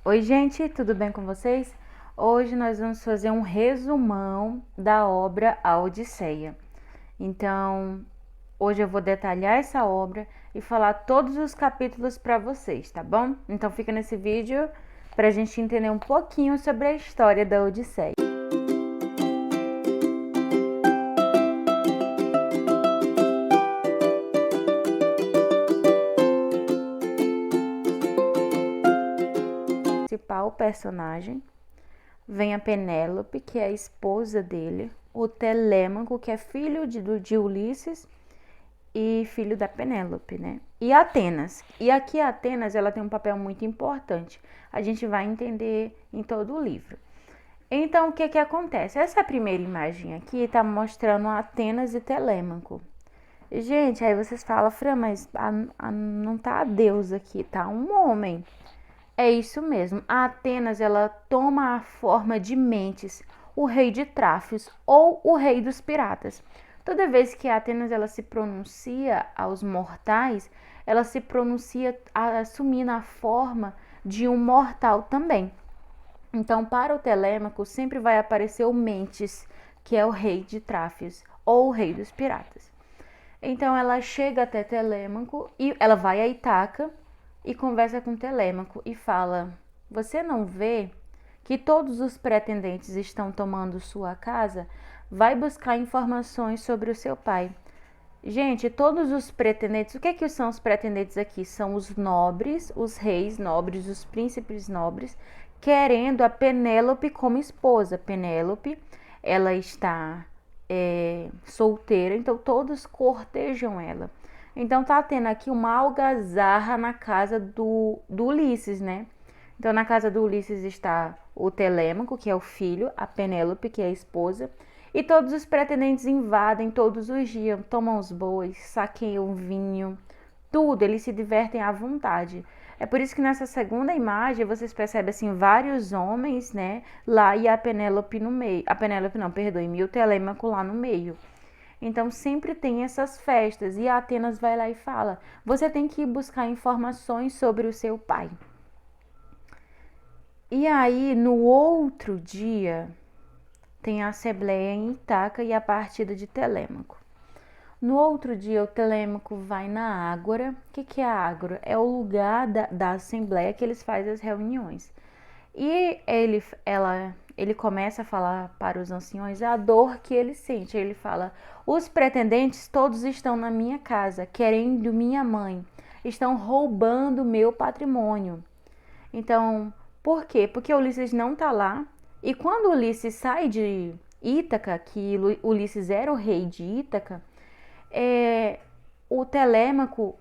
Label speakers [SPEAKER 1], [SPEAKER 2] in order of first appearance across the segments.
[SPEAKER 1] Oi, gente, tudo bem com vocês? Hoje nós vamos fazer um resumão da obra A Odisseia. Então, hoje eu vou detalhar essa obra e falar todos os capítulos para vocês, tá bom? Então, fica nesse vídeo para a gente entender um pouquinho sobre a história da Odisseia. O principal personagem vem a Penélope, que é a esposa dele, o Telêmaco, que é filho de Ulisses e filho da Penélope, né? E Atenas. E aqui Atenas, ela tem um papel muito importante. A gente vai entender em todo o livro. Então, o que que acontece? Essa primeira imagem aqui está mostrando Atenas e Telêmaco. Gente, aí vocês falam, Fran, mas não tá a deusa aqui, tá um homem. É isso mesmo. A Atenas, ela toma a forma de Mentes, o rei de Tráfios ou o rei dos piratas. Toda vez que a Atenas ela se pronuncia aos mortais, ela se pronuncia assumindo a forma de um mortal também. Então, para o Telêmaco, sempre vai aparecer o Mentes, que é o rei de Tráfios ou o rei dos piratas. Então, ela chega até Telêmaco e ela vai a Ítaca e conversa com Telêmaco e fala: você não vê que todos os pretendentes estão tomando sua casa? Vai buscar informações sobre o seu pai. Gente, todos os pretendentes, o que são os pretendentes aqui? São os nobres, os reis nobres, os príncipes nobres, querendo a Penélope como esposa. Penélope, ela está solteira, então todos cortejam ela. Então tá tendo aqui uma algazarra na casa do Ulisses, né? Então na casa do Ulisses está o Telêmaco, que é o filho, a Penélope, que é a esposa, e todos os pretendentes invadem todos os dias, tomam os bois, saqueiam o vinho, tudo, eles se divertem à vontade. É por isso que nessa segunda imagem vocês percebem assim vários homens, né, lá e a Penélope no meio. A Penélope não, perdoe-me, o Telêmaco lá no meio. Então sempre tem essas festas e a Atenas vai lá e fala: você tem que ir buscar informações sobre o seu pai. E aí no outro dia tem a assembleia em Ítaca e a partida de Telêmaco. No outro dia o Telêmaco vai na Ágora. O que é a Ágora? É o lugar da assembleia que eles fazem as reuniões. E ele começa a falar para os anciões a dor que ele sente. Ele fala: os pretendentes todos estão na minha casa, querendo minha mãe, estão roubando meu patrimônio. Então, por quê? Porque Ulisses não está lá. E quando Ulisses sai de Ítaca, que Ulisses era o rei de Ítaca, o Telêmaco,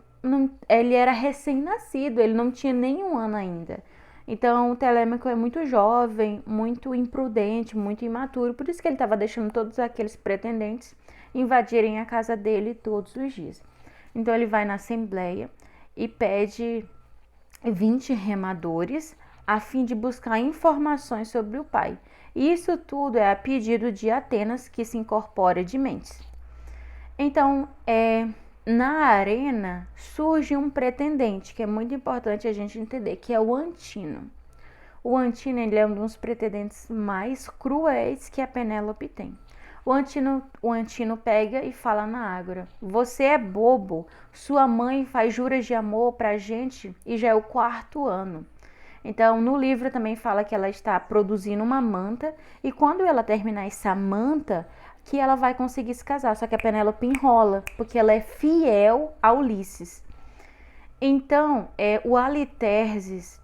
[SPEAKER 1] ele era recém-nascido, ele não tinha nenhum ano ainda. Então o Telêmaco é muito jovem, muito imprudente, muito imaturo, por isso que ele estava deixando todos aqueles pretendentes invadirem a casa dele todos os dias. Então ele vai na assembleia e pede 20 remadores a fim de buscar informações sobre o pai. Isso tudo é a pedido de Atenas, que se incorpora de Mentes. Então, na arena surge um pretendente, que é muito importante a gente entender, que é o Antino. O Antino, ele é um dos pretendentes mais cruéis que a Penélope tem. O Antino pega e fala na Ágora: você é bobo, sua mãe faz juras de amor pra gente e já é o 4º ano. Então, no livro também fala que ela está produzindo uma manta e quando ela terminar essa manta, que ela vai conseguir se casar. Só que a Penélope enrola, porque ela é fiel a Ulisses. Então, o Aliterses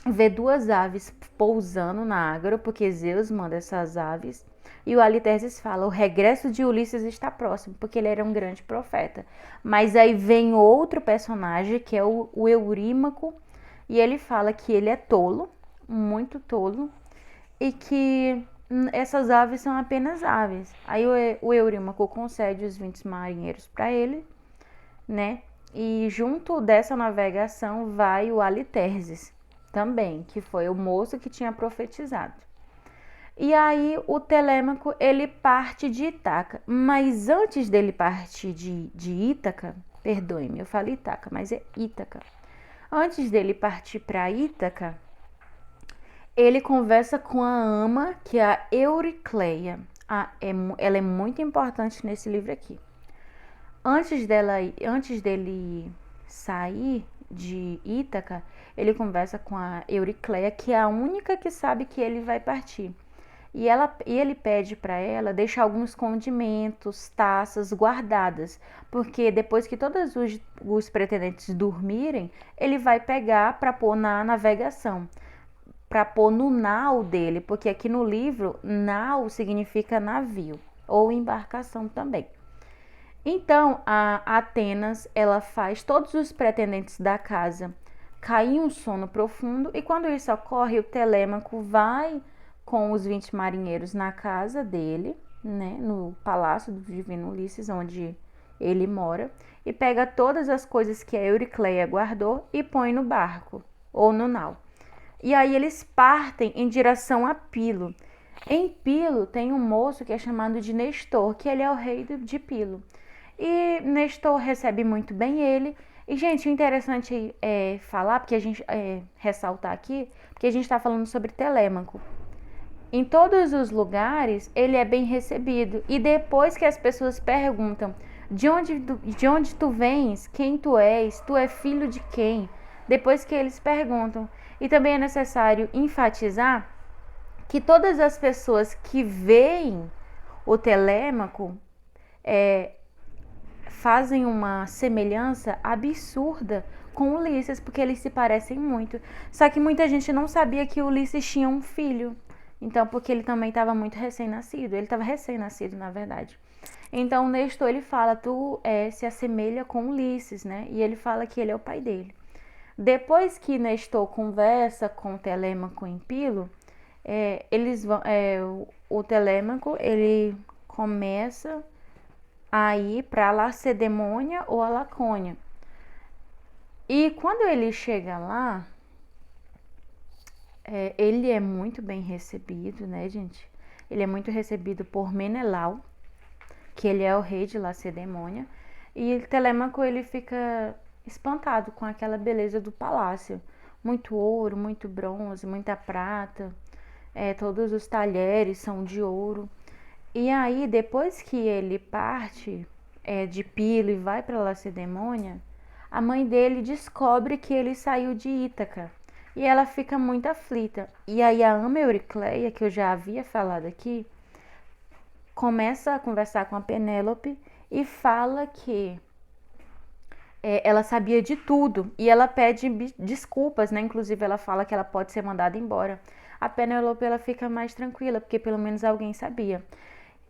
[SPEAKER 1] vê 2 aves pousando na Ágora, porque Zeus manda essas aves. E o Aliterses fala: o regresso de Ulisses está próximo, porque ele era um grande profeta. Mas aí vem outro personagem, que é o Eurímaco, e ele fala que ele é tolo, muito tolo, e que essas aves são apenas aves. Aí o Eurímaco concede os 20 marinheiros para ele, né? E junto dessa navegação vai o Aliterses também, que foi o moço que tinha profetizado. E aí o Telêmaco, ele parte de Ítaca, mas antes dele partir de Ítaca, perdoe-me, eu falo Ítaca, mas é Ítaca. Antes dele partir para Ítaca, ele conversa com a ama, que é a Euricleia. Ela é muito importante nesse livro aqui. Antes dele sair de Ítaca, ele conversa com a Euricleia, que é a única que sabe que ele vai partir. E ele pede para ela deixar alguns condimentos, taças guardadas, porque depois que todos os pretendentes dormirem, ele vai pegar para pôr na navegação, para pôr no nau dele, porque aqui no livro, nau significa navio ou embarcação também. Então, a Atenas, ela faz todos os pretendentes da casa cair em um sono profundo, e quando isso ocorre, o Telêmaco vai com os 20 marinheiros na casa dele, né, no palácio do divino Ulisses, onde ele mora, e pega todas as coisas que a Euricleia guardou e põe no barco, ou no nau. E aí eles partem em direção a Pilo. Em Pilo tem um moço que é chamado de Nestor, que ele é o rei de Pilo. E Nestor recebe muito bem ele. E, gente, o interessante é falar, porque a gente ressaltar aqui, porque a gente está falando sobre Telêmaco. Em todos os lugares, ele é bem recebido. E depois que as pessoas perguntam de onde tu vens, quem tu é filho de quem? Depois que eles perguntam. E também é necessário enfatizar que todas as pessoas que veem o Telêmaco fazem uma semelhança absurda com Ulisses, porque eles se parecem muito. Só que muita gente não sabia que Ulisses tinha um filho. Então, porque ele também estava muito recém-nascido. Ele estava recém-nascido, na verdade. Então, Nestor, ele fala, tu se assemelha com Ulisses, né? E ele fala que ele é o pai dele. Depois que Nestor conversa com Telêmaco em Pilo, o Telêmaco, ele começa a ir para Lacedemônia ou a Lacônia. E quando ele chega lá, ele é muito bem recebido, né, gente? Ele é muito recebido por Menelau, que ele é o rei de Lacedemônia. E Telêmaco, ele fica espantado com aquela beleza do palácio. Muito ouro, muito bronze, muita prata. Todos os talheres são de ouro. E aí, depois que ele parte de Pilo e vai para Lacedemônia, a mãe dele descobre que ele saiu de Ítaca. E ela fica muito aflita. E aí a ama Euricleia, que eu já havia falado aqui, começa a conversar com a Penélope e fala que ela sabia de tudo. E ela pede desculpas, né? Inclusive ela fala que ela pode ser mandada embora. A Penélope, ela fica mais tranquila, porque pelo menos alguém sabia.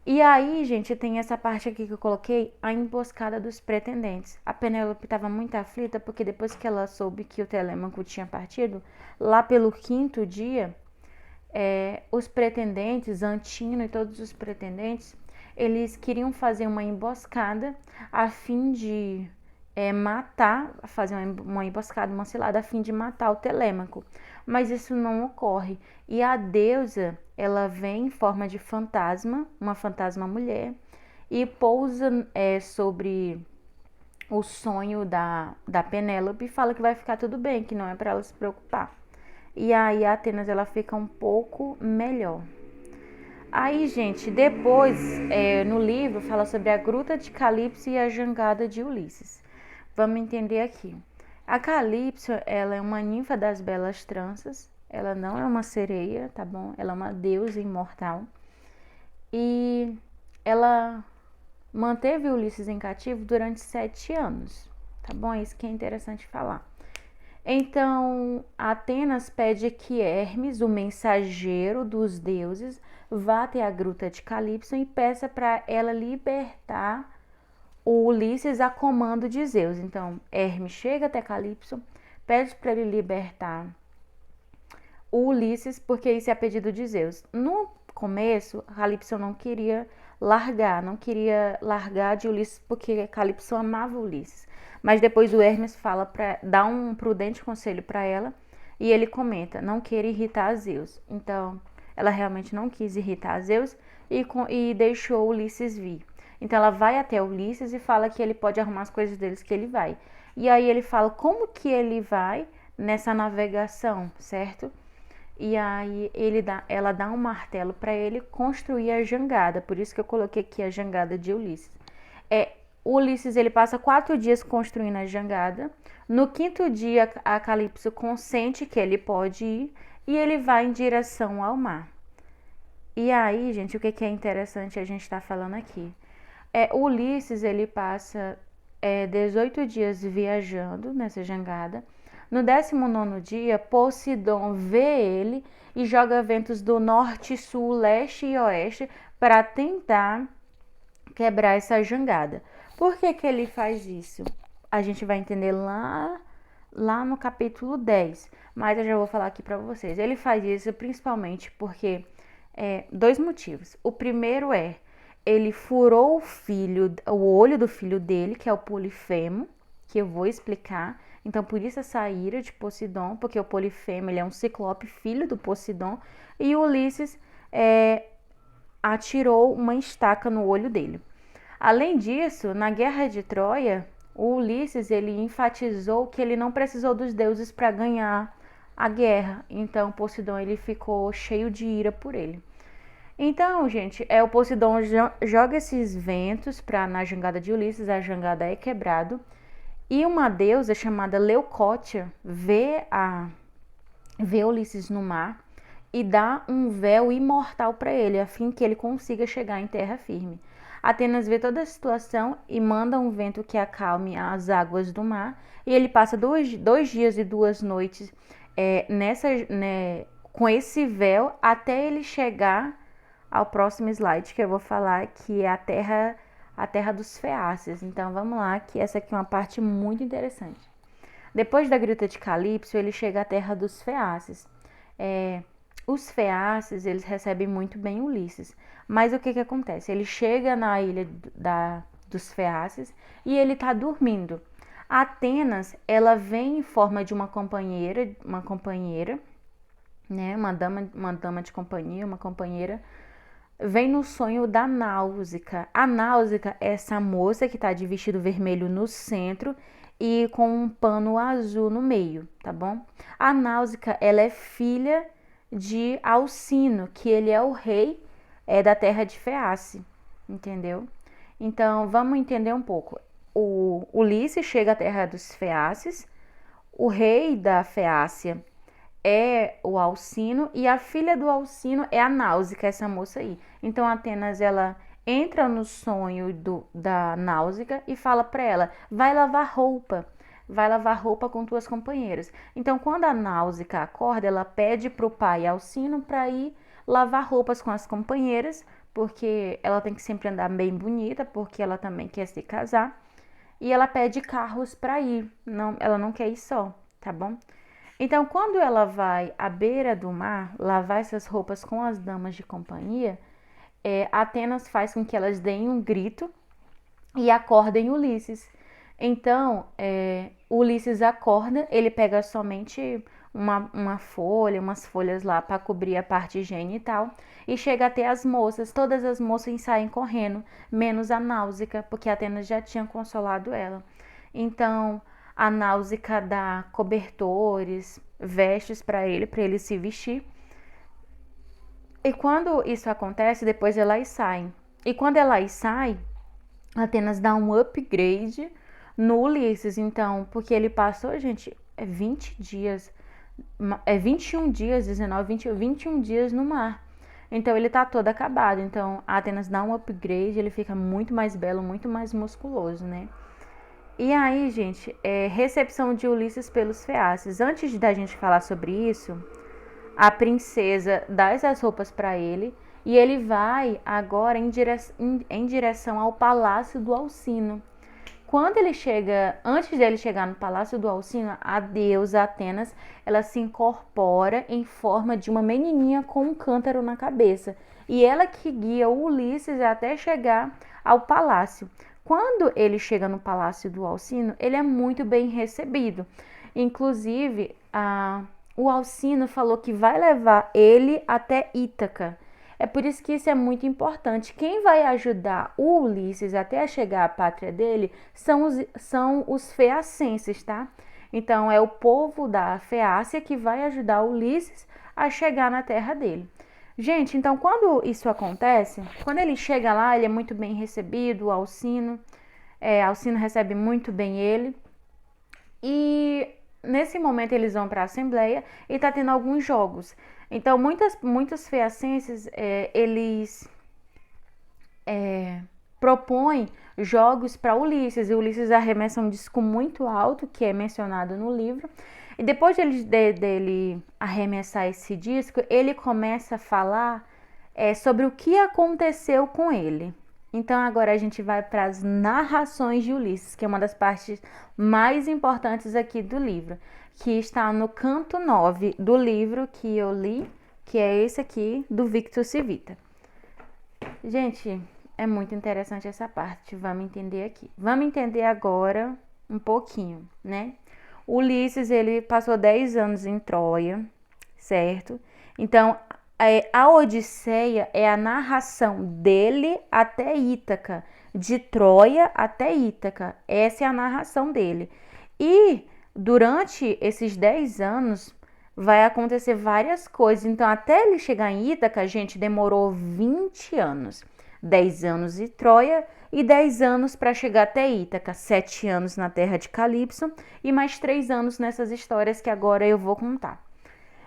[SPEAKER 1] E aí, gente, tem essa parte aqui que eu coloquei, a emboscada dos pretendentes. A Penélope estava muito aflita, porque depois que ela soube que o Telêmaco tinha partido, lá pelo 5º dia, os pretendentes, Antino e todos os pretendentes, eles queriam fazer uma emboscada a fim de fazer uma emboscada, uma cilada, a fim de matar o Telêmaco. Mas isso não ocorre. E a deusa, ela vem em forma de fantasma, uma fantasma mulher, e pousa sobre o sonho da Penélope e fala que vai ficar tudo bem, que não é para ela se preocupar. E aí a Atenas, ela fica um pouco melhor. Aí, gente, depois no livro fala sobre a gruta de Calipso e a jangada de Ulisses. Vamos entender aqui. A Calipso, ela é uma ninfa das belas tranças. Ela não é uma sereia, tá bom? Ela é uma deusa imortal. E ela manteve Ulisses em cativo durante 7 anos, tá bom? Isso que é interessante falar. Então, Atenas pede que Hermes, o mensageiro dos deuses, vá até a gruta de Calipso e peça para ela libertar o Ulisses a comando de Zeus. Então, Hermes chega até Calipso, pede para ele libertar o Ulisses, porque isso é a pedido de Zeus. No começo, Calipso não queria largar de Ulisses, porque Calipso amava Ulisses. Mas depois o Hermes fala para dar um prudente conselho para ela, e ele comenta, não queira irritar Zeus. Então, ela realmente não quis irritar Zeus e deixou Ulisses vir. Então ela vai até Ulisses e fala que ele pode arrumar as coisas deles, que ele vai. E aí ele fala como que ele vai nessa navegação, certo? E aí ela dá um martelo para ele construir a jangada. Por isso que eu coloquei aqui a jangada de Ulisses. Ulisses ele passa 4 dias construindo a jangada. No 5º dia, a Calypso consente que ele pode ir e ele vai em direção ao mar. E aí, gente, o que é interessante a gente estar falando aqui? Ulisses ele passa 18 dias viajando nessa jangada. No 19º dia, Poseidon vê ele e joga ventos do norte, sul, leste e oeste para tentar quebrar essa jangada. Por que ele faz isso? A gente vai entender lá no capítulo 10, mas eu já vou falar aqui para vocês. Ele faz isso principalmente porque 2 motivos. O primeiro ele furou o olho do filho dele, que é o Polifemo, que eu vou explicar. Então, por isso essa ira de Poseidon, porque o Polifemo ele é um ciclope, filho do Poseidon, e Ulisses atirou uma estaca no olho dele. Além disso, na Guerra de Troia, o Ulisses ele enfatizou que ele não precisou dos deuses para ganhar a guerra. Então, Poseidon ele ficou cheio de ira por ele. Então, gente, o Poseidon joga esses ventos na jangada de Ulisses, a jangada é quebrada. E uma deusa chamada Leucótia vê Ulisses no mar e dá um véu imortal para ele, a fim que ele consiga chegar em terra firme. Atenas vê toda a situação e manda um vento que acalme as águas do mar. E ele passa 2 dias e 2 noites com esse véu até ele chegar ao próximo slide que eu vou falar, que é a terra dos Feácios. Então vamos lá, que essa aqui é uma parte muito interessante. Depois da Gruta de Calypso, ele chega à terra dos Feácios. Os Feácios, eles recebem muito bem Ulisses. Mas o que acontece? Ele chega na ilha dos Feácios e ele está dormindo. Atenas, ela vem em forma de uma companheira, né? Uma dama de companhia, uma companheira, vem no sonho da Náusica. A Náusica é essa moça que está de vestido vermelho no centro e com um pano azul no meio, tá bom? A Náusica, ela é filha de Alcino, que ele é o rei da terra de Feácia, entendeu? Então, vamos entender um pouco. O Ulisses chega à terra dos Feácios, o rei da Feácia é o Alcino e a filha do Alcino é a Náusica, essa moça aí. Então, Atenas, ela entra no sonho da Náusica e fala para ela, vai lavar roupa com tuas companheiras. Então, quando a Náusica acorda, ela pede pro pai Alcino para ir lavar roupas com as companheiras, porque ela tem que sempre andar bem bonita, porque ela também quer se casar. E ela pede carros para ir, ela não quer ir só, tá bom? Então, quando ela vai à beira do mar lavar essas roupas com as damas de companhia, Atenas faz com que elas deem um grito e acordem Ulisses. Então, Ulisses acorda, ele pega somente uma folha, umas folhas lá para cobrir a parte genital e chega até as moças. Todas as moças saem correndo, menos a Náusica, porque Atenas já tinha consolado ela. Então, a Náusica dá cobertores, vestes para ele se vestir. E quando isso acontece, depois elas saem. E quando elas saem, Atenas dá um upgrade no Ulisses. Então, porque ele passou, gente, 20 dias, 21 dias, 19, 20, 21 dias no mar. Então, ele tá todo acabado. Então, Atenas dá um upgrade, ele fica muito mais belo, muito mais musculoso, né? E aí, gente, recepção de Ulisses pelos Feácios. Antes da gente falar sobre isso, a princesa dá essas roupas para ele e ele vai agora em direção ao palácio do Alcino. Quando ele chega, antes dele chegar no palácio do Alcino, a deusa Atenas, ela se incorpora em forma de uma menininha com um cântaro na cabeça. E ela que guia o Ulisses até chegar ao palácio. Quando ele chega no palácio do Alcino, ele é muito bem recebido. Inclusive, o Alcino falou que vai levar ele até Ítaca. É por isso que isso é muito importante. Quem vai ajudar o Ulisses até chegar à pátria dele são os feacenses, tá? Então é o povo da Feácia que vai ajudar Ulisses a chegar na terra dele. Gente, então quando isso acontece, quando ele chega lá, ele é muito bem recebido, Alcino recebe muito bem ele. E nesse momento eles vão para a Assembleia e tá tendo alguns jogos. Então muitos feacenses, eles propõem jogos para Ulisses, e Ulisses arremessa um disco muito alto, que é mencionado no livro, e depois dele arremessar esse disco, ele começa a falar sobre o que aconteceu com ele. Então agora a gente vai para as narrações de Ulisses, que é uma das partes mais importantes aqui do livro, que está no canto 9 do livro que eu li, que é esse aqui, do Victus Civita. Gente, é muito interessante essa parte, vamos entender aqui. Vamos entender agora um pouquinho, né? Ulisses, ele passou 10 anos em Troia, certo? Então, a Odisseia é a narração dele até Ítaca, de Troia até Ítaca. Essa é a narração dele. E durante esses 10 anos vai acontecer várias coisas. Então, até ele chegar em Ítaca, gente, demorou 20 anos. 10 anos em Troia e 10 anos para chegar até Ítaca. 7 anos na terra de Calipso e mais 3 anos nessas histórias que agora eu vou contar.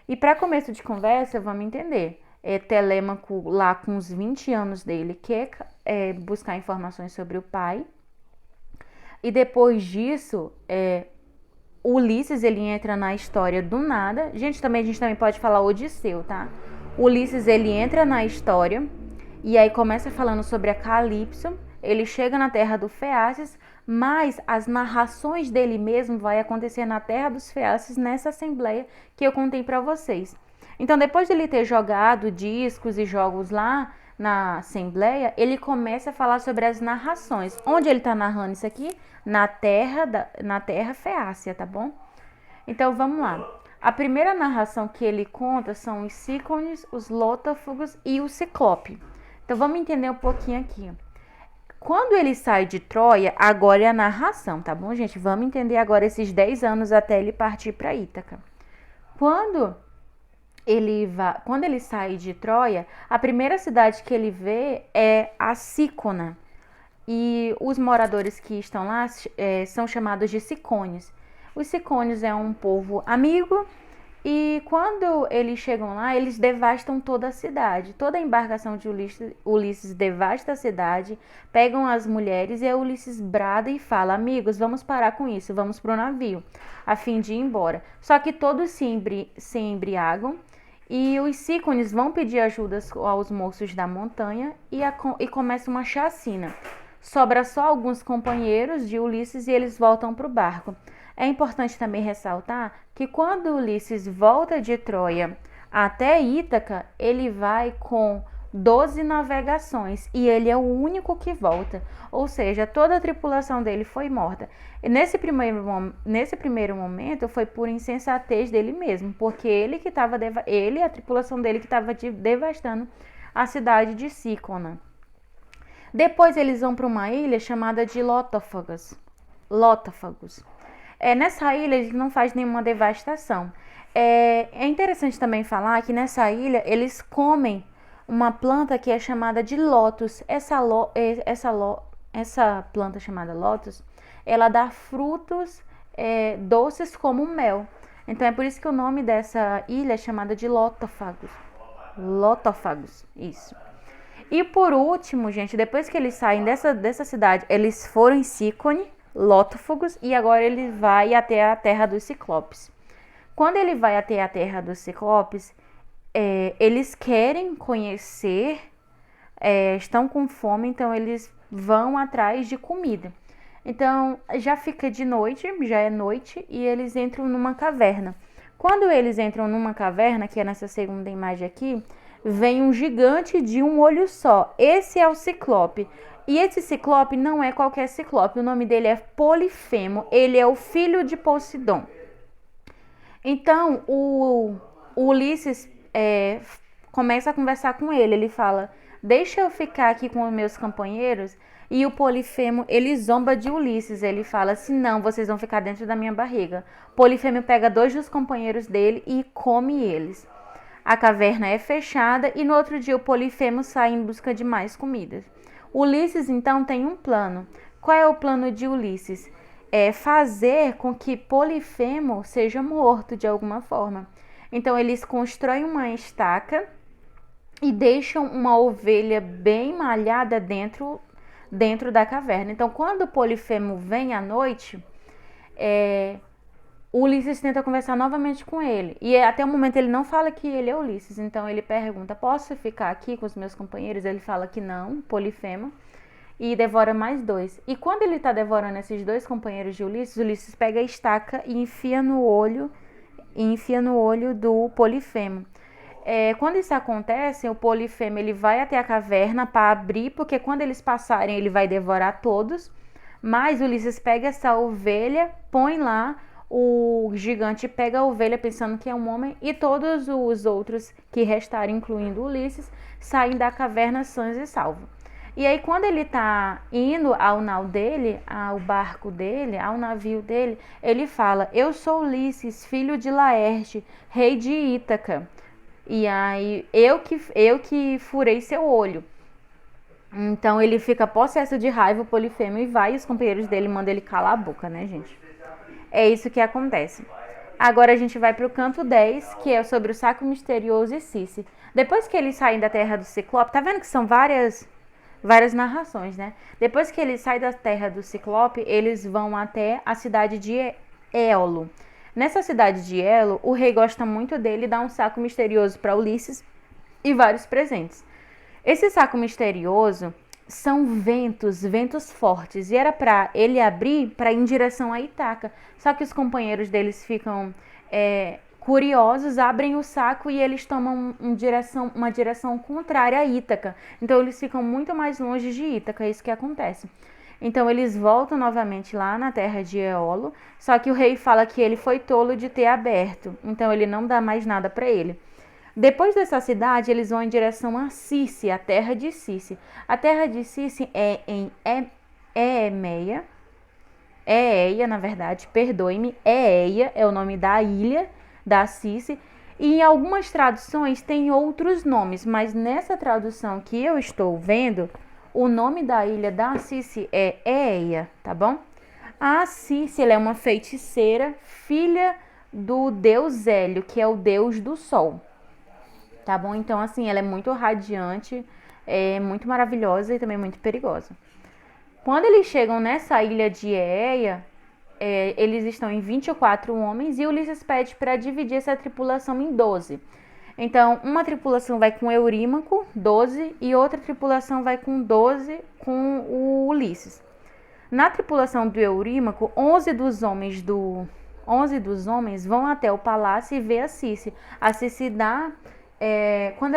[SPEAKER 1] E para começo de conversa, vamos entender. Telêmaco, lá com os 20 anos dele, quer buscar informações sobre o pai. E depois disso, Ulisses, ele entra na história do nada. A gente também pode falar Odisseu, tá? Ulisses, ele entra na história e aí começa falando sobre a Calipso. Ele chega na terra do Feácias, mas as narrações dele mesmo vai acontecer na terra dos Feácias, nessa assembleia que eu contei para vocês. Então, depois de ele ter jogado discos e jogos lá na assembleia, ele começa a falar sobre as narrações. Onde ele está narrando isso aqui? Na terra Feácia, tá bom? Então, vamos lá. A primeira narração que ele conta são os Cícones, os Lótafugos e o Ciclope. Então, vamos entender um pouquinho aqui. Quando ele sai de Troia, agora é a narração, tá bom, gente? Vamos entender agora esses 10 anos até ele partir para Ítaca. Quando ele sai de Troia, a primeira cidade que ele vê é a Cícona. E os moradores que estão lá são chamados de Cicônios. Os Cicônios é um povo amigo. E quando eles chegam lá, eles devastam toda a cidade. Toda a embarcação de Ulisses devasta a cidade, pegam as mulheres e aí Ulisses brada e fala: amigos, vamos parar com isso, vamos pro navio, a fim de ir embora. Só que todos se embriagam e os Cícones vão pedir ajuda aos moços da montanha e começa uma chacina. Sobra só alguns companheiros de Ulisses e eles voltam pro barco. É importante também ressaltar que quando Ulisses volta de Troia até Ítaca, ele vai com 12 navegações e ele é o único que volta. Ou seja, toda a tripulação dele foi morta. E nesse primeiro momento foi por insensatez dele mesmo, porque ele e a tripulação dele que estava devastando a cidade de Cícona. Depois eles vão para uma ilha chamada de Lótafagos. Nessa ilha eles não fazem nenhuma devastação. É interessante também falar que nessa ilha eles comem uma planta que é chamada de lótus. Essa planta chamada lótus, ela dá frutos doces como mel. Então é por isso que o nome dessa ilha é chamada de Lótafagos. Lótafagos, isso. E por último, gente, depois que eles saem dessa cidade, eles foram em Cícone, Lótafagos, e agora ele vai até a terra dos Ciclopes. Quando ele vai até a terra dos Ciclopes, eles querem conhecer, estão com fome, então eles vão atrás de comida. Então já fica de noite, já é noite, e eles entram numa caverna. Quando eles entram numa caverna, que é nessa segunda imagem aqui, vem um gigante de um olho só. Esse é o Ciclope. E esse Ciclope não é qualquer Ciclope. O nome dele é Polifemo. Ele é o filho de Poseidon. Então, o Ulisses começa a conversar com ele. Ele fala: deixa eu ficar aqui com os meus companheiros E o Polifemo, ele zomba de Ulisses. Ele fala assim: não, vocês vão ficar dentro da minha barriga. Polifemo pega 2 dos companheiros dele e come eles. A caverna é fechada e no outro dia o Polifemo sai em busca de mais comidas. Ulisses então tem um plano. Qual é o plano de Ulisses? É fazer com que Polifemo seja morto de alguma forma. Então eles constroem uma estaca e deixam uma ovelha bem malhada dentro da caverna. Então quando Polifemo vem à noite, Ulisses tenta conversar novamente com ele. E até o momento ele não fala que ele é Ulisses. Então ele pergunta: posso ficar aqui com os meus companheiros? Ele fala que não, Polifemo. E devora mais 2. E quando ele está devorando esses 2 companheiros de Ulisses, Ulisses pega a estaca e enfia no olho do Polifemo. Quando isso acontece, o Polifemo ele vai até a caverna para abrir, porque quando eles passarem ele vai devorar todos. Mas Ulisses pega essa ovelha, põe lá, o gigante pega a ovelha pensando que é um homem e todos os outros que restarem, incluindo Ulisses, saem da caverna sãos e salvos. E aí quando ele tá indo ao nau dele, ao barco dele, ao navio dele, ele fala: eu sou Ulisses, filho de Laerte, rei de Ítaca. E aí eu que furei seu olho. Então ele fica possesso de raiva, o Polifemo, e vai, e os companheiros dele mandam ele calar a boca, né, gente? É isso que acontece. Agora a gente vai pro canto 10, que é sobre o saco misterioso e Cici. Depois que eles saem da terra do Ciclope, tá vendo que são várias narrações, né? Depois que eles saem da terra do Ciclope, eles vão até a cidade de Éolo. Nessa cidade de Éolo, o rei gosta muito dele e dá um saco misterioso para Ulisses e vários presentes. Esse saco misterioso são ventos fortes, e era para ele abrir para ir em direção a Ítaca. Só que os companheiros deles ficam curiosos, abrem o saco e eles tomam uma direção contrária a Ítaca. Então eles ficam muito mais longe de Ítaca, é isso que acontece. Então eles voltam novamente lá na terra de Éolo, só que o rei fala que ele foi tolo de ter aberto, então ele não dá mais nada para ele. Depois dessa cidade, eles vão em direção a Cici, a terra de Cici. A terra de Cici é em Éeia, na verdade, perdoe-me, Éeia é o nome da ilha da Cici. E em algumas traduções tem outros nomes, mas nessa tradução que eu estou vendo, o nome da ilha da Cici é Éeia, tá bom? A Cici, ela é uma feiticeira, filha do deus Hélio, que é o deus do sol. Tá bom? Então, assim, ela é muito radiante, é muito maravilhosa e também muito perigosa. Quando eles chegam nessa ilha de Éeia, eles estão em 24 homens e Ulisses pede para dividir essa tripulação em 12. Então, uma tripulação vai com Eurímaco, 12, e outra tripulação vai com 12 com o Ulisses. Na tripulação do Eurímaco, 11 dos homens vão até o palácio e vê a Cici. A Cici dá... quando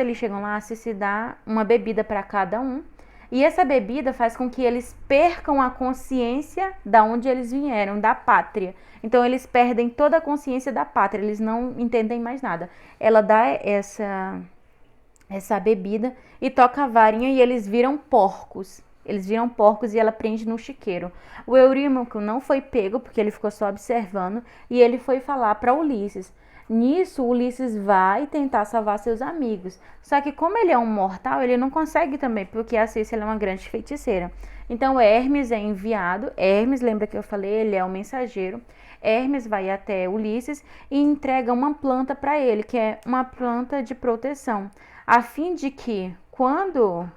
[SPEAKER 1] eles chegam lá, a Cici dá uma bebida para cada um. E essa bebida faz com que eles percam a consciência da onde eles vieram, da pátria. Então eles perdem toda a consciência da pátria, eles não entendem mais nada. Ela dá essa bebida e toca a varinha e eles viram porcos. Eles viram porcos e ela prende no chiqueiro. O Eurímaco não foi pego porque ele ficou só observando e ele foi falar para Ulisses. Nisso, Ulisses vai tentar salvar seus amigos. Só que como ele é um mortal, ele não consegue também, porque a Cici é uma grande feiticeira. Então Hermes é enviado. Hermes, lembra que eu falei? Ele é o mensageiro. Hermes vai até Ulisses e entrega uma planta para ele, que é uma planta de proteção, a fim de que quando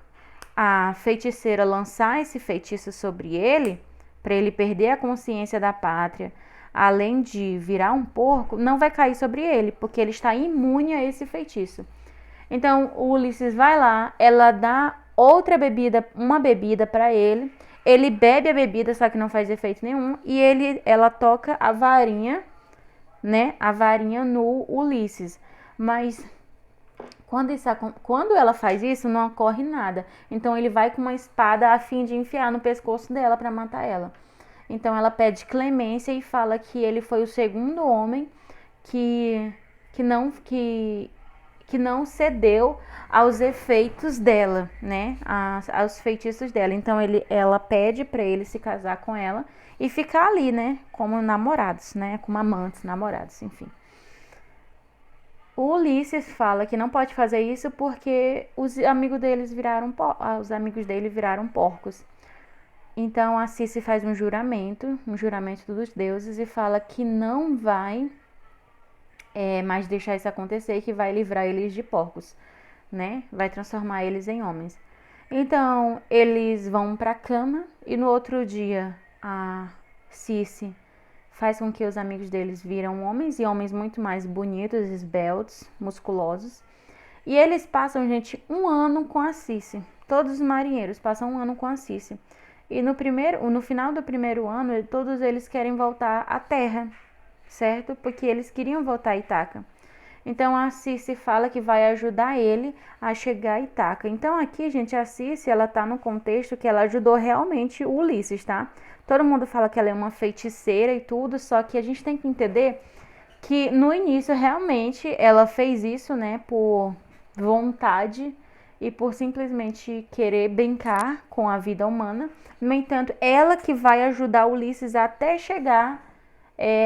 [SPEAKER 1] a feiticeira lançar esse feitiço sobre ele, para ele perder a consciência da pátria, além de virar um porco, não vai cair sobre ele, porque ele está imune a esse feitiço. Então, o Ulisses vai lá, ela dá uma bebida para ele, ele bebe a bebida, só que não faz efeito nenhum, e ela toca a varinha, né, a varinha no Ulisses. Mas quando ela faz isso, não ocorre nada. Então, ele vai com uma espada a fim de enfiar no pescoço dela para matar ela. Então ela pede clemência e fala que ele foi o segundo homem que que não cedeu aos efeitos dela, né? Aos feitiços dela. Então ela pede para ele se casar com ela e ficar ali, né? Como namorados, né? Como amantes, namorados, enfim. O Ulisses fala que não pode fazer isso porque os amigos dele viraram porcos. Então a Circe faz um juramento dos deuses, e fala que não vai mais deixar isso acontecer, e que vai livrar eles de porcos, né? Vai transformar eles em homens. Então eles vão para a cama, e no outro dia a Circe faz com que os amigos deles viram homens, e homens muito mais bonitos, esbeltos, musculosos. E eles passam, gente, 1 ano com a Circe. Todos os marinheiros passam 1 ano com a Circe. E no final do primeiro ano, todos eles querem voltar à terra, certo? Porque eles queriam voltar a Ítaca. Então a Circe fala que vai ajudar ele a chegar a Ítaca. Então aqui, gente, a Circe, ela tá no contexto que ela ajudou realmente o Ulisses, tá? Todo mundo fala que ela é uma feiticeira e tudo, só que a gente tem que entender que no início realmente ela fez isso, né, por vontade e por simplesmente querer brincar com a vida humana. No entanto, ela que vai ajudar Ulisses até chegar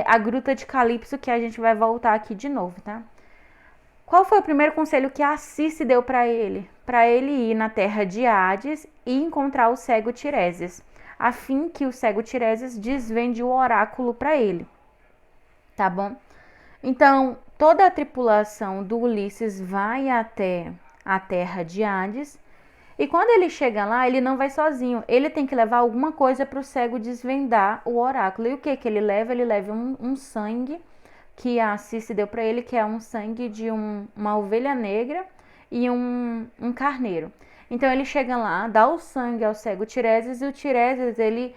[SPEAKER 1] à Gruta de Calipso, que a gente vai voltar aqui de novo, tá? Qual foi o primeiro conselho que a Circe deu para ele? Para ele ir na terra de Hades e encontrar o cego Tiresias, a fim que o cego Tiresias desvende o oráculo para ele, tá bom? Então, toda a tripulação do Ulisses vai até a terra de Hades, e quando ele chega lá, ele não vai sozinho, ele tem que levar alguma coisa para o cego desvendar o oráculo. E o que ele leva? Ele leva um sangue que a Circe deu para ele, que é um sangue de uma ovelha negra e um carneiro. Então ele chega lá, dá o sangue ao cego Tiresias, e o Tiresias ele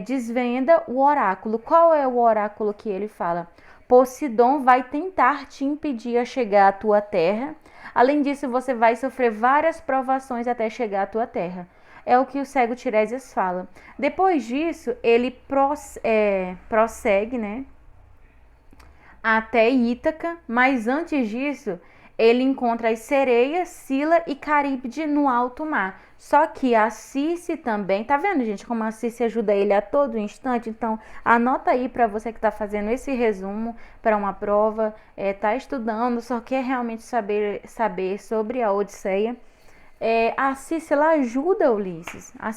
[SPEAKER 1] desvenda o oráculo. Qual é o oráculo que ele fala? Poseidon vai tentar te impedir a chegar à tua terra. Além disso, você vai sofrer várias provações até chegar à tua terra. É o que o cego Tiresias fala. Depois disso, ele prossegue, né, até Ítaca, mas antes disso, ele encontra as sereias, Sila e Caríbde no alto mar. Só que a Circe também, tá vendo, gente, como a Circe ajuda ele a todo instante? Então, anota aí para você que tá fazendo esse resumo para uma prova, tá estudando, só quer realmente saber sobre a Odisseia. A Circe, ela ajuda Ulisses. A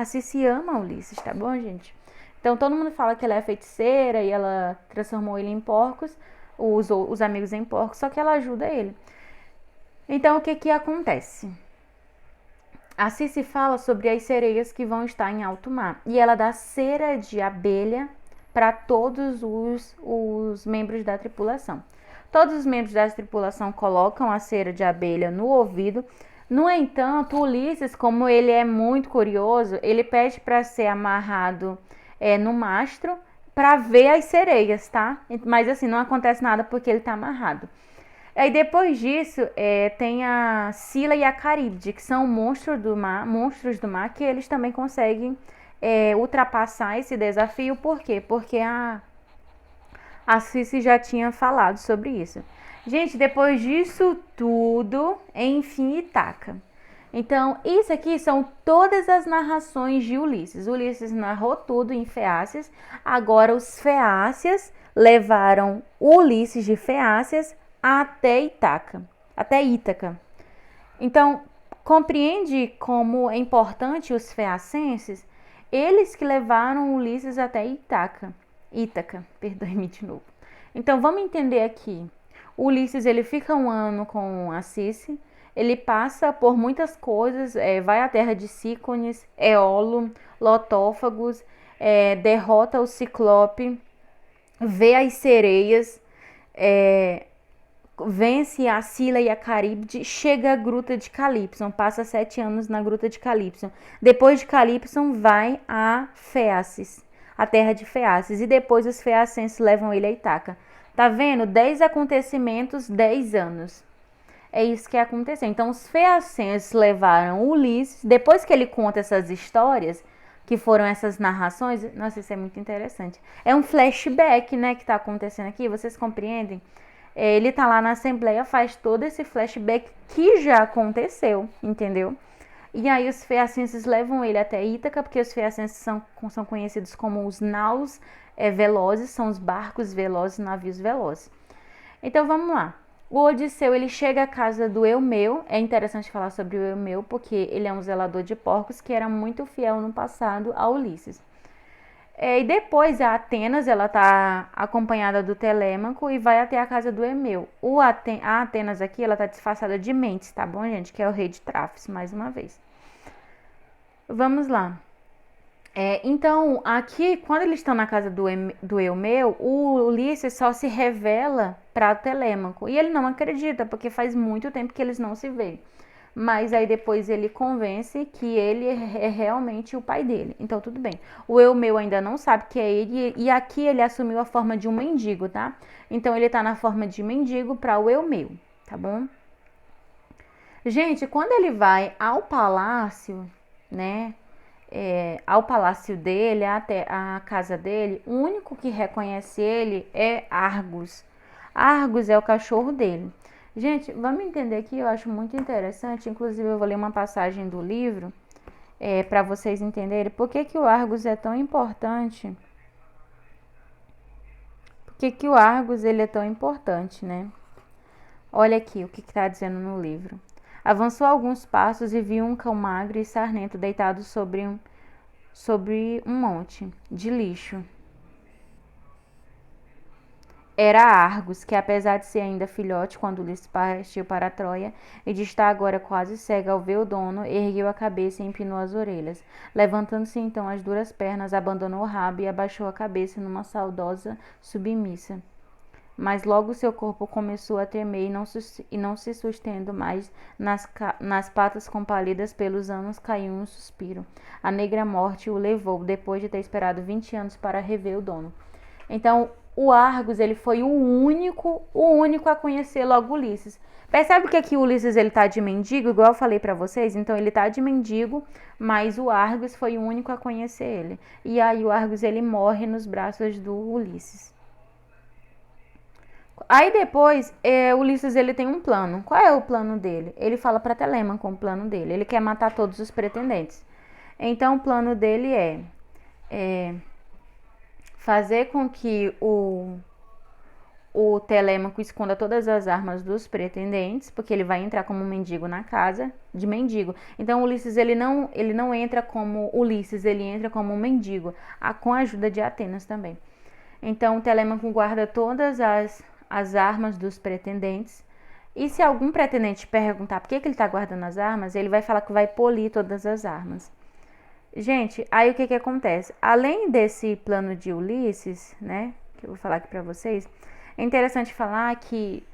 [SPEAKER 1] Circe ama Ulisses, tá bom, gente? Então, todo mundo fala que ela é feiticeira e ela transformou ele em porcos, os amigos em porcos, só que ela ajuda ele. Então, o que acontece? A Circe fala sobre as sereias que vão estar em alto mar, e ela dá cera de abelha para todos os membros da tripulação. Todos os membros da tripulação colocam a cera de abelha no ouvido. No entanto, Ulisses, como ele é muito curioso, ele pede para ser amarrado no mastro para ver as sereias, tá? Mas assim, não acontece nada porque ele tá amarrado. Aí depois disso, tem a Sila e a Caríbde, que são monstros do mar, que eles também conseguem ultrapassar esse desafio. Por quê? Porque a Circe já tinha falado sobre isso. Gente, depois disso tudo, enfim, Ítaca. Então, isso aqui são todas as narrações de Ulisses. Ulisses narrou tudo em Feácias. Agora, os Feácias levaram Ulisses de Feácias até Ítaca. Então, compreende como é importante os feacenses? Eles que levaram Ulisses até Ítaca, perdoe-me de novo. Então, vamos entender aqui. Ulisses, ele fica 1 ano com a Circe. Ele passa por muitas coisas, vai à terra de Cícones, Éolo, Lotófagos, derrota o Ciclope, vê as sereias, vence a Sila e a Caríbde, chega à Gruta de Calipso, passa 7 anos na Gruta de Calipso. Depois de Calipso, vai a Feácis, a terra de Feácis, e depois os feacenses levam ele a Ítaca. Tá vendo? 10 acontecimentos, 10 anos. É isso que aconteceu. Então, os feacenses levaram Ulisses. Depois que ele conta essas histórias, que foram essas narrações, nossa, isso é muito interessante. É um flashback, né, que tá acontecendo aqui, vocês compreendem? Ele tá lá na Assembleia, faz todo esse flashback que já aconteceu, entendeu? E aí os feacenses levam ele até Ítaca, porque os feacenses são conhecidos como os naus velozes, são os barcos velozes, navios velozes. Então vamos lá. O Odisseu, ele chega à casa do Eumeu. É interessante falar sobre o Eumeu, porque ele é um zelador de porcos que era muito fiel no passado a Ulisses. E depois a Atenas, ela tá acompanhada do Telêmaco e vai até a casa do Eumeu. A Atenas aqui, ela tá disfarçada de Mentes, tá bom, gente? Que é o rei de Trafis, mais uma vez. Vamos lá. Então, aqui, quando eles estão na casa do Eumeu, o Ulisses só se revela para Telêmaco. E ele não acredita, porque faz muito tempo que eles não se veem. Mas aí depois ele convence que ele é realmente o pai dele. Então, tudo bem. O Eumeu ainda não sabe que é ele. E aqui ele assumiu a forma de um mendigo, tá? Então, ele tá na forma de mendigo para o Eumeu, tá bom? Gente, quando ele vai ao palácio, né? Ao palácio dele, até a casa dele, o único que reconhece ele é Argos. Argos é o cachorro dele. Gente, vamos entender aqui, eu acho muito interessante, inclusive eu vou ler uma passagem do livro para vocês entenderem por que o Argos é tão importante. Por que o Argos ele é tão importante, né? Olha aqui o que está dizendo no livro. Avançou alguns passos e viu um cão magro e sarnento deitado sobre um monte de lixo. Era Argos, que apesar de ser ainda filhote quando Ulisses partiu para Troia e de estar agora quase cega ao ver o dono, ergueu a cabeça e empinou as orelhas. Levantando-se então as duras pernas, abandonou o rabo e abaixou a cabeça numa saudosa submissa. Mas logo seu corpo começou a tremer e não se sustendo mais nas patas compalidas pelos anos, caiu um suspiro. A negra morte o levou, depois de ter esperado 20 anos para rever o dono. Então, o Argos, ele foi o único a conhecer logo Ulisses. Percebe que aqui o Ulisses, ele tá de mendigo, igual eu falei pra vocês? Então, ele tá de mendigo, mas o Argos foi o único a conhecer ele. E aí, o Argos, ele morre nos braços do Ulisses. Aí depois, Ulisses ele tem um plano. Qual é o plano dele? Ele fala para Telêmaco o plano dele. Ele quer matar todos os pretendentes. Então o plano dele é fazer com que o Telêmaco esconda todas as armas dos pretendentes, porque ele vai entrar como mendigo na casa de mendigo. Então Ulisses ele não entra como Ulisses, ele entra como um mendigo, com a ajuda de Atenas também. Então o Telêmaco guarda todas as armas dos pretendentes. E se algum pretendente perguntar por que ele está guardando as armas, ele vai falar que vai polir todas as armas. Gente, aí o que acontece? Além desse plano de Ulisses, né, que eu vou falar aqui para vocês, é interessante falar que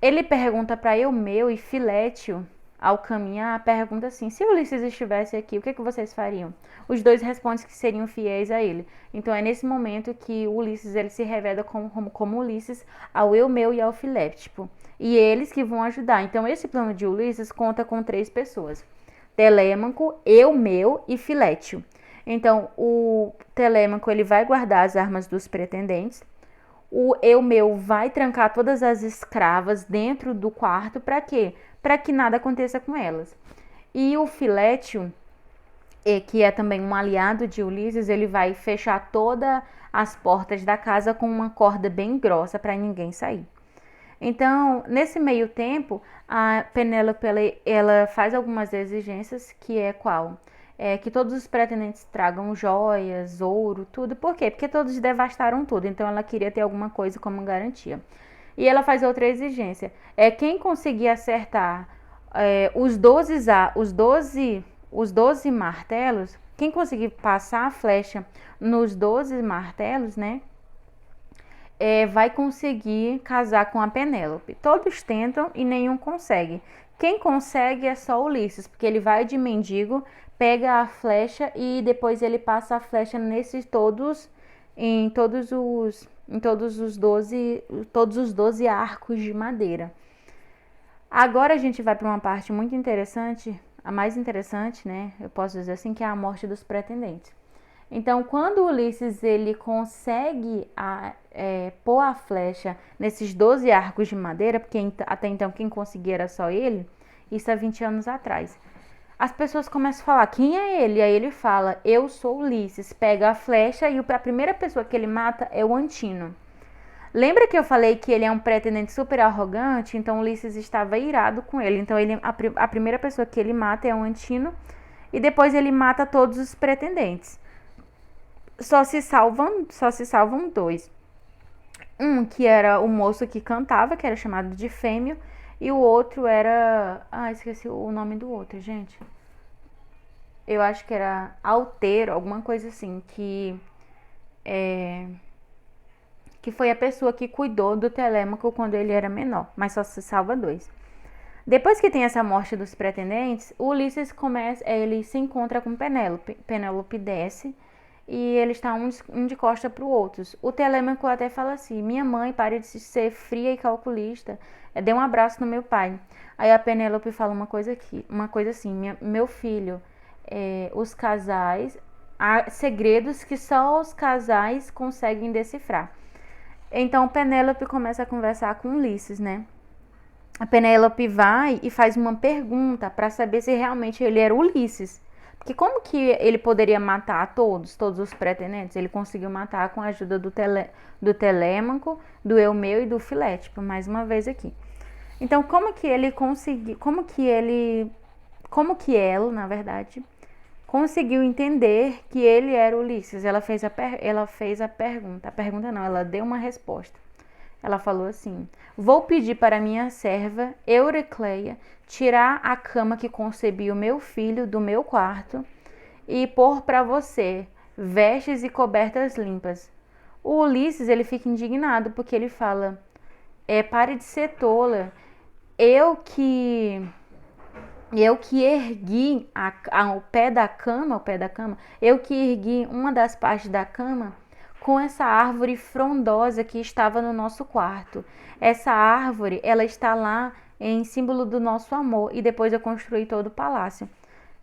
[SPEAKER 1] ele pergunta para Eumeu e Filétio, ao caminhar, pergunta assim: se Ulisses estivesse aqui, o que vocês fariam? Os dois respondem que seriam fiéis a ele. Então é nesse momento que Ulisses ele se revela como Ulisses ao Eumeu e ao Filétipo. E eles que vão ajudar. Então esse plano de Ulisses conta com 3 pessoas: Telêmaco, Eumeu e Filétio. Então o Telêmaco ele vai guardar as armas dos pretendentes. O Eumeu vai trancar todas as escravas dentro do quarto. Para quê? Para que nada aconteça com elas. E o Filétio, que é também um aliado de Ulisses, ele vai fechar todas as portas da casa com uma corda bem grossa para ninguém sair. Então, nesse meio tempo, a Penélope ela faz algumas exigências, que é qual? Que todos os pretendentes tragam joias, ouro, tudo. Por quê? Porque todos devastaram tudo, então ela queria ter alguma coisa como garantia. E ela faz outra exigência. Quem conseguir acertar os 12 martelos, quem conseguir passar a flecha nos 12 martelos, né? Vai conseguir casar com a Penélope. Todos tentam e nenhum consegue. Quem consegue é só Ulisses, porque ele vai de mendigo, pega a flecha e depois ele passa a flecha em todos os 12 arcos de madeira. Agora a gente vai para uma parte muito interessante, a mais interessante, né? Eu posso dizer assim, que é a morte dos pretendentes. Então, quando Ulisses ele consegue pôr a flecha nesses 12 arcos de madeira, porque até então quem conseguia era só ele, isso há 20 anos atrás. As pessoas começam a falar, quem é ele? Aí ele fala, eu sou Ulisses. Pega a flecha e a primeira pessoa que ele mata é o Antino. Lembra que eu falei que ele é um pretendente super arrogante? Então Ulisses estava irado com ele. Então a primeira pessoa que ele mata é o Antino e depois ele mata todos os pretendentes. Só se salvam dois. Um que era o moço que cantava, que era chamado de Fêmeo, e o outro era... esqueci o nome do outro, gente. Eu acho que era Alteiro, alguma coisa assim, que foi a pessoa que cuidou do Telêmaco quando ele era menor, mas só se salva dois. Depois que tem essa morte dos pretendentes, Ulisses ele se encontra com Penélope. Penélope desce e eles estão um de costa para o outro. O Telêmaco até fala assim, minha mãe, pare de ser fria e calculista, dê um abraço no meu pai. Aí a Penélope fala uma coisa assim, meu filho, os casais, há segredos que só os casais conseguem decifrar. Então Penélope começa a conversar com Ulisses, né? A Penélope vai e faz uma pergunta para saber se realmente ele era Ulisses. Porque como que ele poderia matar todos os pretendentes? Ele conseguiu matar com a ajuda do Telêmaco, do Eumeu e do Filétipo, mais uma vez aqui. Então, como que ela, na verdade, conseguiu entender que ele era Ulisses? Ela fez a pergunta. A pergunta não, ela deu uma resposta. Ela falou assim, vou pedir para minha serva, Euricleia, tirar a cama que concebi o meu filho do meu quarto e pôr para você vestes e cobertas limpas. O Ulisses, ele fica indignado porque ele fala, pare de ser tola, eu que ergui o pé da cama, eu que ergui uma das partes da cama com essa árvore frondosa que estava no nosso quarto. Essa árvore, ela está lá em símbolo do nosso amor e depois eu construí todo o palácio.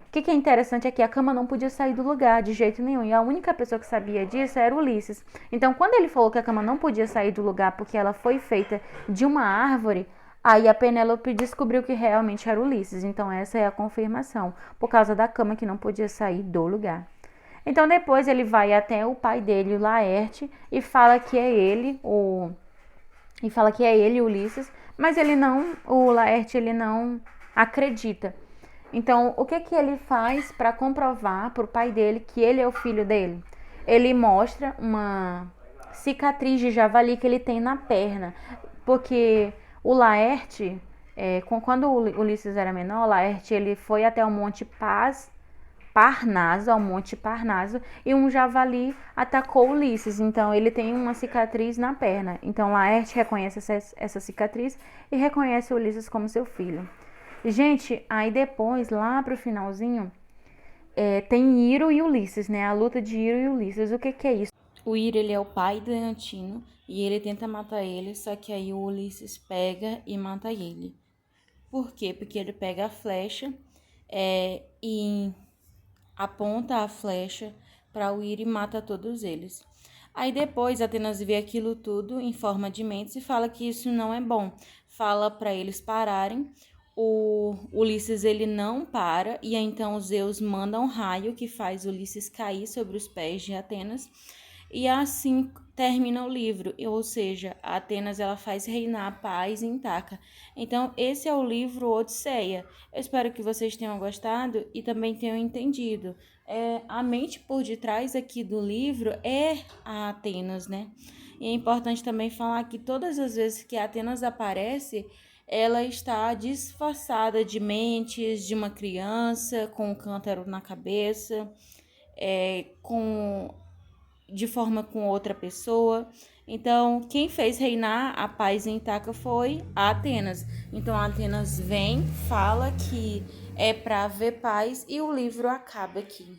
[SPEAKER 1] O que é interessante é que a cama não podia sair do lugar de jeito nenhum e a única pessoa que sabia disso era Ulisses. Então, quando ele falou que a cama não podia sair do lugar porque ela foi feita de uma árvore, aí a Penélope descobriu que realmente era Ulisses. Então, essa é a confirmação, por causa da cama que não podia sair do lugar. Então depois ele vai até o pai dele, o Laerte, e fala que é ele, Ulisses, mas o Laerte ele não acredita. Então o que ele faz para comprovar para o pai dele que ele é o filho dele? Ele mostra uma cicatriz de javali que ele tem na perna, porque o Laerte, quando o Ulisses era menor, o Laerte ele foi até o Monte Parnaso, ao Monte Parnaso, e um javali atacou Ulisses, então ele tem uma cicatriz na perna. Então Laerte reconhece essa cicatriz e reconhece Ulisses como seu filho. Gente, aí depois, lá pro finalzinho, tem Iro e Ulisses, né? A luta de Iro e Ulisses. O que é isso? O Iro, ele é o pai do Antino e ele tenta matar ele, só que aí o Ulisses pega e mata ele. Por quê? Porque ele pega a flecha e aponta a flecha para o Iro e mata todos eles. Aí depois Atenas vê aquilo tudo em forma de mentes e fala que isso não é bom. Fala para eles pararem. O Ulisses ele não para e aí, então Zeus manda um raio que faz Ulisses cair sobre os pés de Atenas. E assim termina o livro, ou seja, a Atenas ela faz reinar a paz em Ítaca. Então, esse é o livro Odisseia. Eu espero que vocês tenham gostado e também tenham entendido. A mente por detrás aqui do livro é a Atenas, né? E é importante também falar que todas as vezes que a Atenas aparece, ela está disfarçada de mentes de uma criança, com um cântaro na cabeça, de forma com outra pessoa. Então, quem fez reinar a paz em Ítaca foi a Atenas. Então, a Atenas vem, fala que é para haver paz e o livro acaba aqui.